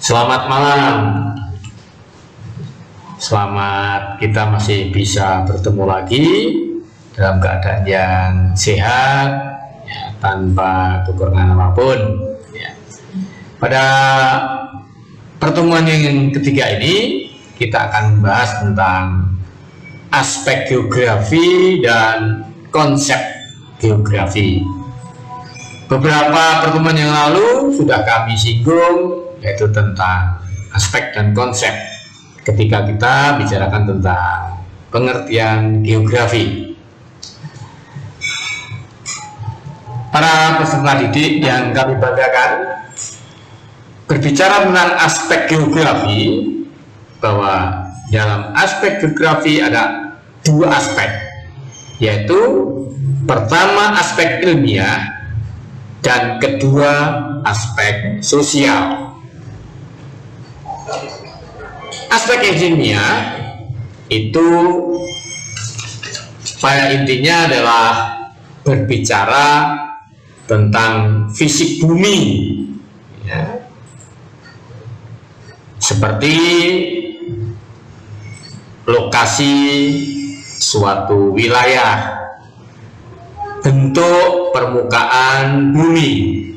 Selamat malam. Selamat kita masih bisa bertemu lagi dalam keadaan yang sehat, ya, tanpa kekurangan apapun. Ya. Pada pertemuan yang ketiga ini kita akan membahas tentang aspek geografi dan konsep geografi. Beberapa pertemuan yang lalu sudah kami singgung, yaitu tentang aspek dan konsep ketika kita bicarakan tentang pengertian geografi. Para peserta didik yang kami banggakan, berbicara tentang aspek geografi, bahwa dalam aspek geografi ada dua aspek, yaitu pertama aspek ilmiah dan kedua aspek sosial. Aspek ilmiah itu pada intinya adalah berbicara tentang fisik bumi, ya. Seperti lokasi suatu wilayah, bentuk permukaan bumi,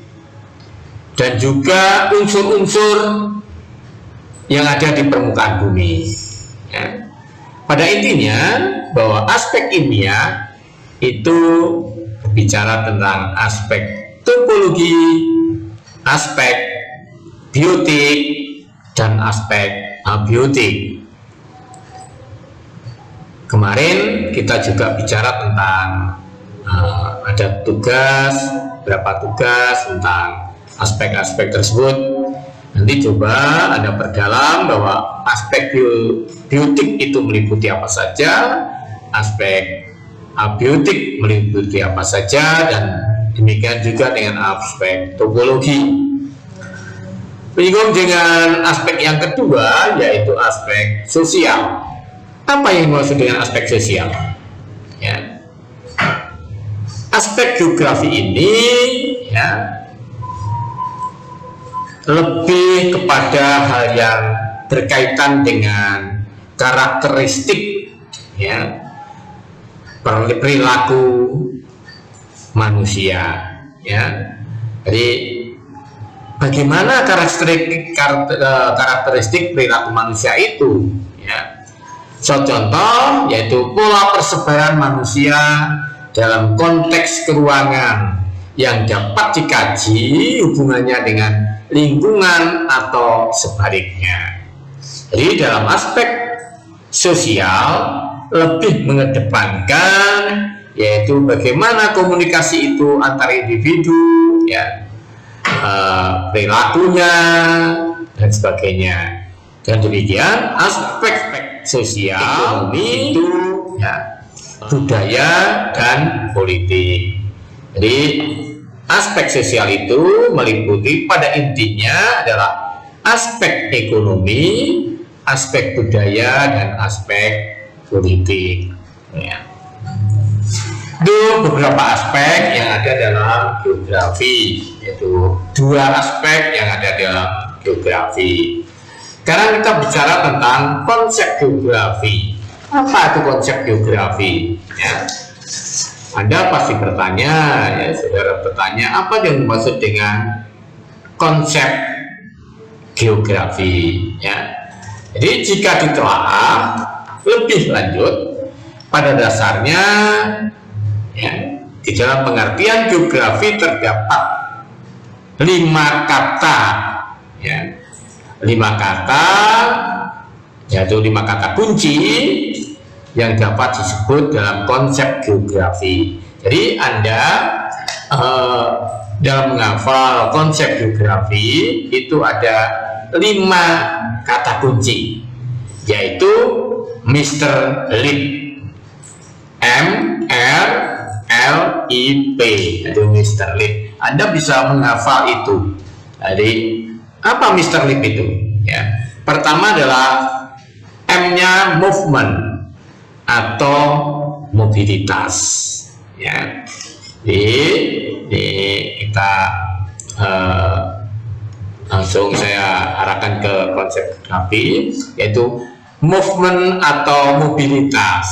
dan juga unsur-unsur yang ada di permukaan bumi, ya. Pada intinya bahwa aspek ilmiah itu berbicara tentang aspek topologi, aspek biotik, dan aspek abiotik. Kemarin kita juga bicara tentang ada beberapa tugas tentang aspek-aspek tersebut. Nanti coba Anda perdalam bahwa aspek biotik itu meliputi apa saja, aspek abiotik meliputi apa saja, dan demikian juga dengan aspek topologi. Menyinggung dengan aspek yang kedua, yaitu aspek sosial. Apa yang dimaksud dengan aspek sosial? Ya. Aspek geografi ini, ya, lebih kepada hal yang berkaitan dengan karakteristik, ya, perilaku manusia, ya. Jadi bagaimana karakteristik perilaku manusia itu, ya. Contoh yaitu pola persebaran manusia dalam konteks keruangan yang dapat dikaji hubungannya dengan lingkungan atau sebaliknya. Jadi dalam aspek sosial lebih mengedepankan yaitu bagaimana komunikasi itu antar individu, ya, perilakunya dan sebagainya. Dan demikian aspek sosial itu, ya, budaya dan politik. Jadi aspek sosial itu meliputi pada intinya adalah aspek ekonomi, aspek budaya, dan aspek politik, ya. Itu beberapa aspek yang ada dalam geografi, yaitu dua aspek yang ada dalam geografi. Sekarang kita bicara tentang konsep geografi. Apa itu konsep geografi? Ya. Anda pasti bertanya, ya, saudara bertanya, apa yang dimaksud dengan konsep geografi, ya. Jadi jika ditelaah lebih lanjut, pada dasarnya, ya, di dalam pengertian geografi terdapat 5 kata, ya, 5 kata, yaitu 5 kata kunci yang dapat disebut dalam konsep geografi. Jadi Anda dalam menghafal konsep geografi itu ada 5 kata kunci, yaitu Mr. Lip, M-R-L-I-P, itu Mr. Lip. Anda bisa menghafal itu. Jadi apa Mr. Lip itu? Ya. Pertama adalah M-nya movement atau mobilitas, ya. Jadi kita Langsung saya arahkan ke konsep grafi, yaitu movement atau mobilitas.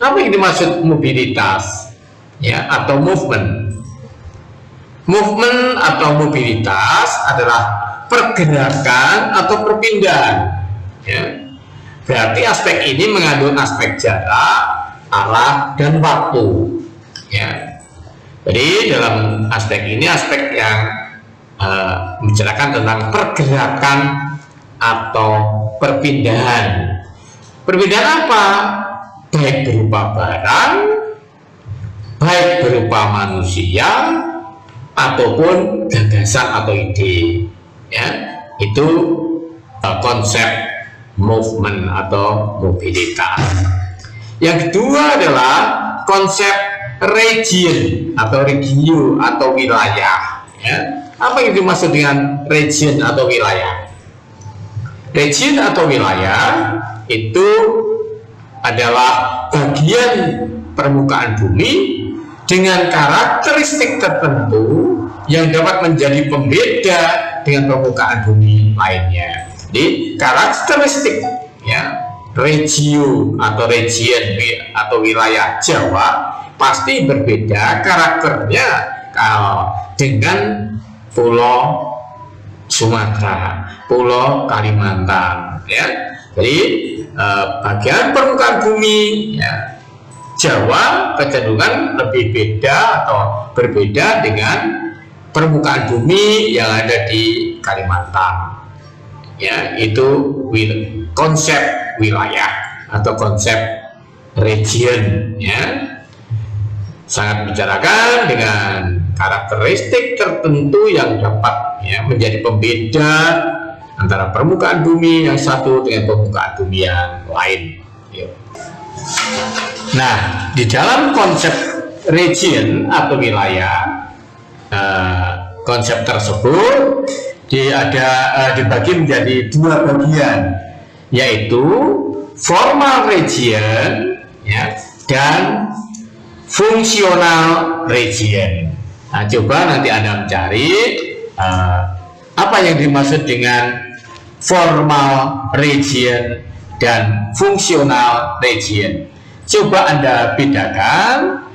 Apa yang dimaksud mobilitas? Ya, atau movement. Movement atau mobilitas adalah pergerakan atau perpindahan. Ya. Berarti aspek ini mengandung aspek jarak, arah, dan waktu. Ya. Jadi dalam aspek ini aspek yang membicarakan tentang pergerakan atau perpindahan. Perpindahan apa? Baik berupa barang, baik berupa manusia, ataupun gagasan atau ide. Ya, itu konsep movement atau mobilitas. Yang kedua adalah konsep region atau regio atau wilayah. Ya. Apa yang dimaksud dengan region atau wilayah? Region atau wilayah itu adalah bagian permukaan bumi dengan karakteristik tertentu yang dapat menjadi pembeda dengan permukaan bumi lainnya. Jadi karakteristik ya regio atau region atau wilayah Jawa pasti berbeda karakternya dengan Pulau Sumatera, Pulau Kalimantan, ya. Jadi bagian permukaan bumi, ya, Jawa kecenderungan lebih beda atau berbeda dengan permukaan bumi yang ada di Kalimantan. Ya, itu konsep wilayah atau konsep region, ya. Sangat bicarakan dengan karakteristik tertentu yang dapat ya, menjadi pembeda antara permukaan bumi yang satu dengan permukaan bumi yang lain. Nah, di dalam konsep region atau wilayah, konsep tersebut dibagi menjadi dua bagian, yaitu formal region ya, dan fungsional region. Nah, coba nanti Anda mencari apa yang dimaksud dengan formal region dan fungsional region. Coba Anda bedakan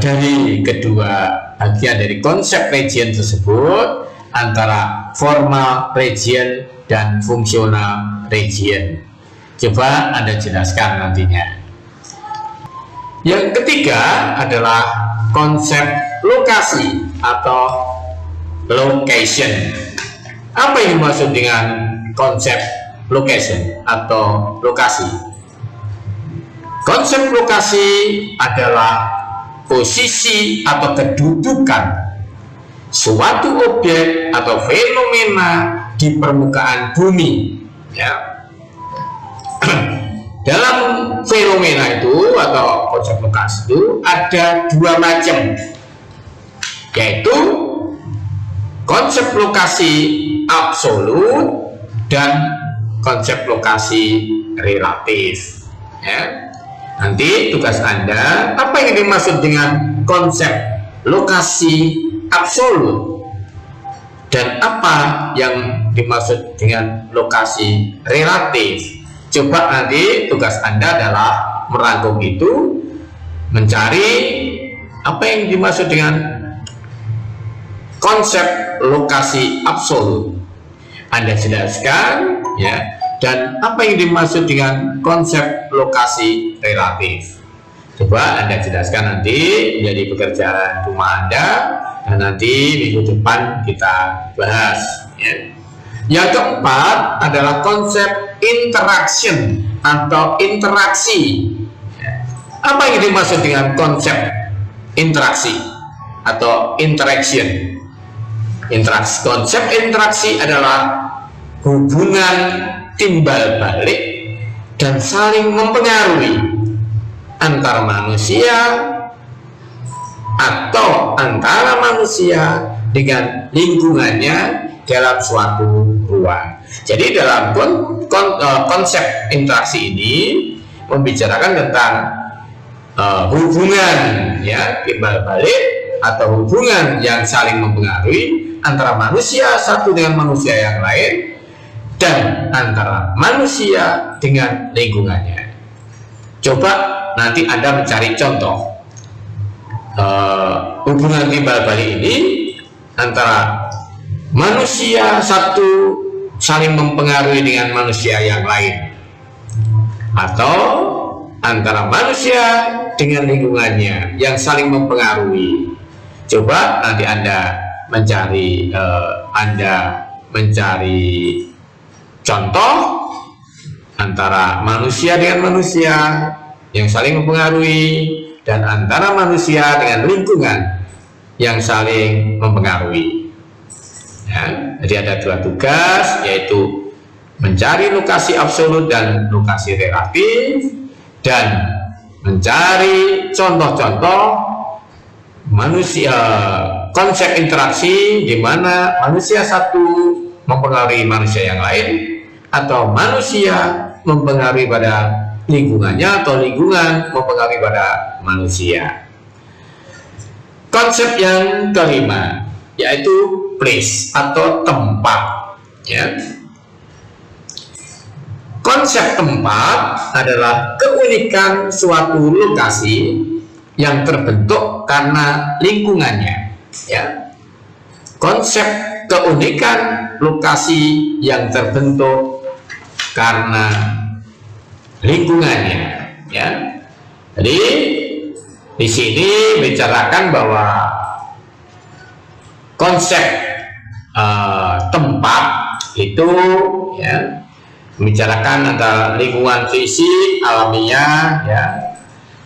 dari kedua bagian dari konsep region tersebut antara formal region dan fungsional region. Coba Anda jelaskan nantinya. Yang ketiga adalah konsep lokasi atau location. Apa yang dimaksud dengan konsep location atau lokasi? Konsep lokasi adalah posisi atau kedudukan suatu objek atau fenomena di permukaan bumi. Ya. Dalam fenomena itu atau konsep lokasi itu ada dua macam, yaitu konsep lokasi absolut dan konsep lokasi relatif. Ya. Nanti tugas Anda, apa yang dimaksud dengan konsep lokasi absolut dan apa yang dimaksud dengan lokasi relatif. Coba nanti tugas Anda adalah merangkum itu, mencari apa yang dimaksud dengan konsep lokasi absolut. Anda jelaskan ya, dan apa yang dimaksud dengan konsep lokasi relatif. Coba Anda jelaskan nanti menjadi pekerjaan rumah Anda, dan nanti minggu depan kita bahas ya. Yang keempat adalah konsep interaction atau interaksi. Apa yang dimaksud dengan konsep interaksi atau interaction? Konsep interaksi adalah hubungan timbal balik dan saling mempengaruhi antar manusia atau antara manusia dengan lingkungannya dalam suatu ruang. Jadi dalam konsep interaksi ini membicarakan tentang hubungan ya timbal balik atau hubungan yang saling mempengaruhi antara manusia satu dengan manusia yang lain dan antara manusia dengan lingkungannya. Coba nanti Anda mencari contoh hubungan timbal balik ini antara manusia satu saling mempengaruhi dengan manusia yang lain, atau antara manusia dengan lingkungannya yang saling mempengaruhi. Coba nanti Anda mencari contoh antara manusia dengan manusia yang saling mempengaruhi dan antara manusia dengan lingkungan yang saling mempengaruhi. Ya, jadi ada dua tugas, yaitu mencari lokasi absolut dan lokasi relatif, dan mencari contoh-contoh manusia, konsep interaksi di mana manusia satu mempengaruhi manusia yang lain, atau manusia mempengaruhi pada lingkungannya, atau lingkungan mempengaruhi pada manusia. Konsep yang kelima yaitu place atau tempat. Ya. Konsep tempat adalah keunikan suatu lokasi yang terbentuk karena lingkungannya. Ya. Konsep keunikan lokasi yang terbentuk karena lingkungannya. Ya. Jadi di sini bicarakan bahwa konsep tempat itu ya membicarakan antara lingkungan fisik alamiah ya,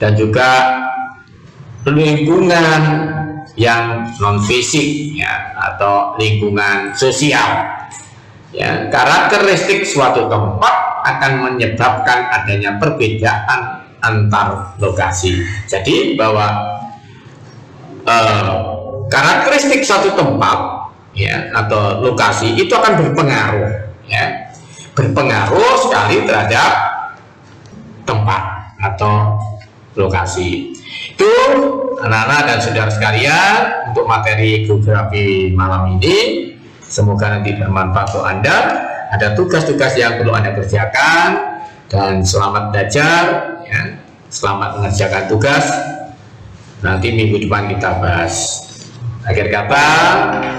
dan juga lingkungan yang non fisik ya, atau lingkungan sosial ya. Karakteristik suatu tempat akan menyebabkan adanya perbedaan antar lokasi. Jadi bahwa karakteristik suatu tempat ya atau lokasi itu akan berpengaruh ya, berpengaruh sekali terhadap tempat atau lokasi. Itu anak-anak dan saudara sekalian untuk materi geografi malam ini. Semoga nanti bermanfaat untuk Anda. Ada tugas-tugas yang perlu Anda kerjakan, dan selamat belajar ya. Selamat mengerjakan tugas. Nanti minggu depan kita bahas. Akhir kata,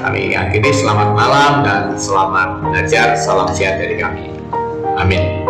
kami akhiri, selamat malam dan selamat belajar. Salam sehat dari kami. Amin.